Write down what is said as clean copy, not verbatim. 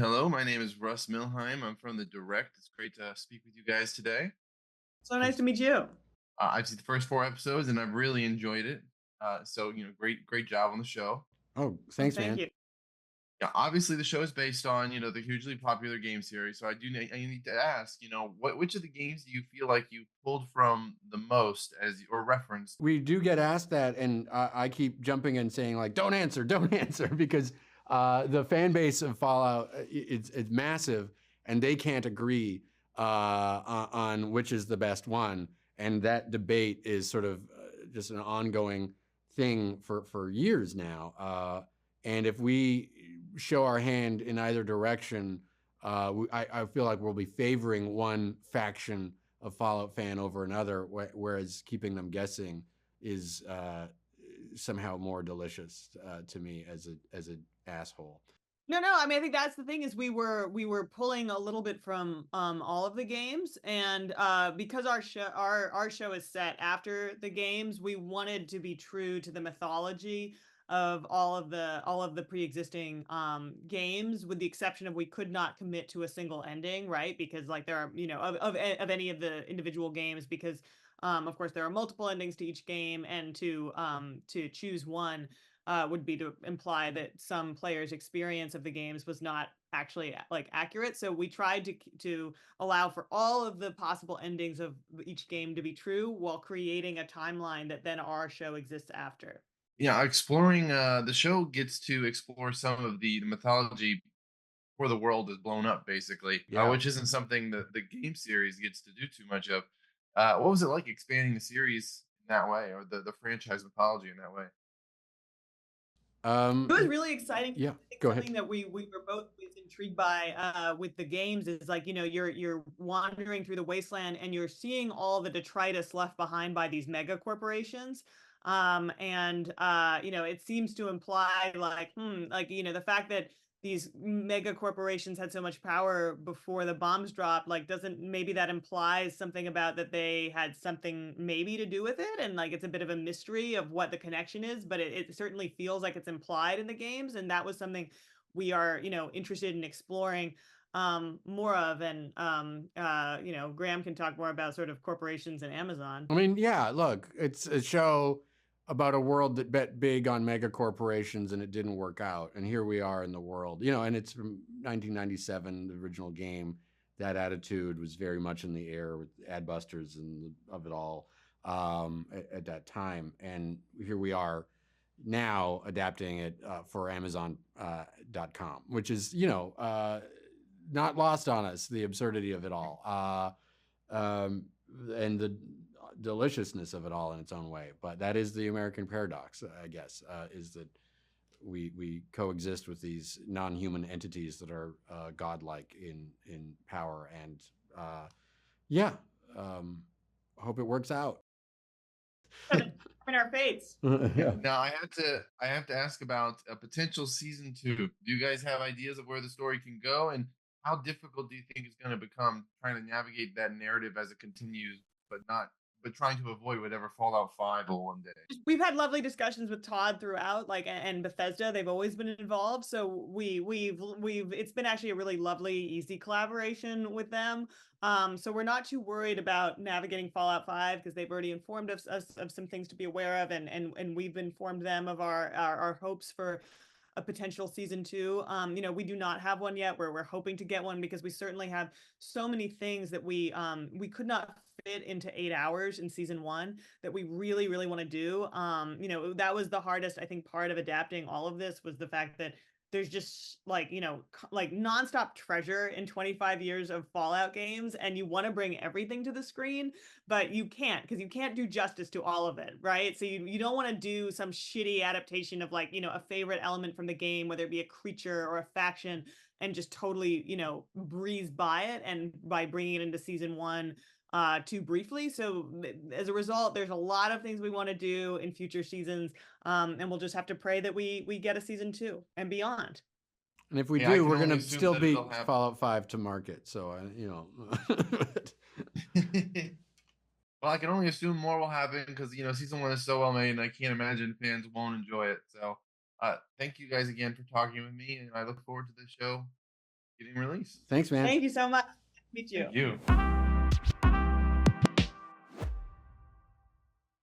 Hello, my name is Russ Milheim. I'm from the Direct. It's great to speak with you guys today. So nice to meet you. I've seen the first four episodes and I've really enjoyed it. Great job on the show. Oh, Oh, thanks, thank man. you. Yeah, obviously the show is based on the hugely popular game series. So I need to ask, which of the games do you feel like you pulled from the most as or referenced? We do get asked that, and I keep jumping and saying like, "Don't answer, don't answer," because the fan base of Fallout it's massive, and they can't agree on which is the best one, and that debate is sort of just an ongoing thing for years now. And if we show our hand in either direction, I feel like we'll be favoring one faction of Fallout fan over another, whereas keeping them guessing is somehow more delicious to me as an asshole. No. I mean, I think that's the thing is we were pulling a little bit from all of the games, and because our show is set after the games, we wanted to be true to the mythology of all of the pre-existing games, with the exception of we could not commit to a single ending, right? Because like there are of any of the individual games, because of course there are multiple endings to each game, and to choose one would be to imply that some players' experience of the games was not actually like accurate. So we tried to allow for all of the possible endings of each game to be true, while creating a timeline that then our show exists after. Yeah, exploring the show gets to explore some of the mythology before the world is blown up, basically, Yeah. which isn't something that the game series gets to do too much of. What was it like expanding the series in that way, or the franchise mythology in that way? It was really exciting. Yeah. I think Go ahead. something that we were both intrigued by with the games is like, you're wandering through the wasteland and you're seeing all the detritus left behind by these mega corporations. And it seems to imply like, like, the fact that these mega corporations had so much power before the bombs dropped, like, doesn't maybe that implies something about that they had something maybe to do with it, and like it's a bit of a mystery of what the connection is, but it certainly feels like it's implied in the games, and that was something we are interested in exploring more of. And Graham can talk more about sort of corporations and Amazon. I mean, yeah, look, it's a show about a world that bet big on mega corporations and it didn't work out. And here we are in the world, and it's from 1997, the original game. That attitude was very much in the air with Adbusters and of it all at that time. And here we are now adapting it for Amazon.com, which is, not lost on us, the absurdity of it all. And the deliciousness of it all in its own way. But that is the American paradox, I guess, is that we coexist with these non-human entities that are godlike in power, and yeah, hope it works out. In our fates. Yeah. Yeah. Now I have to ask about a potential season two. Do you guys have ideas of where the story can go, and how difficult do you think it's going to become trying to navigate that narrative as it continues, but trying to avoid whatever Fallout 5 will one day? We've had lovely discussions with Todd throughout, like, and Bethesda. They've always been involved, so we've it's been actually a really lovely, easy collaboration with them. So we're not too worried about navigating Fallout 5, because they've already informed us of some things to be aware of, and we've informed them of our hopes for a potential season two. We do not have one yet. We're hoping to get one, because we certainly have so many things that we could not fit into 8 hours in season one that we really, really want to do. That was the hardest, I think, part of adapting all of this, was the fact that there's just like, like nonstop treasure in 25 years of Fallout games, and you want to bring everything to the screen, but you can't, because you can't do justice to all of it, right? So you don't want to do some shitty adaptation of like, a favorite element from the game, whether it be a creature or a faction, and just totally, breeze by it, and by bringing it into season one too briefly. So as a result, there's a lot of things we want to do in future seasons, and we'll just have to pray that we get a season two and beyond. And if we Yeah, I do, can we're only going to assume still that beat it'll happen. Fallout 5 to market. So, Well, I can only assume more will happen because season one is so well made, and I can't imagine fans won't enjoy it. So, thank you guys again for talking with me, and I look forward to the show getting released. Thanks, man. Thank you so much. Meet you. Thank you.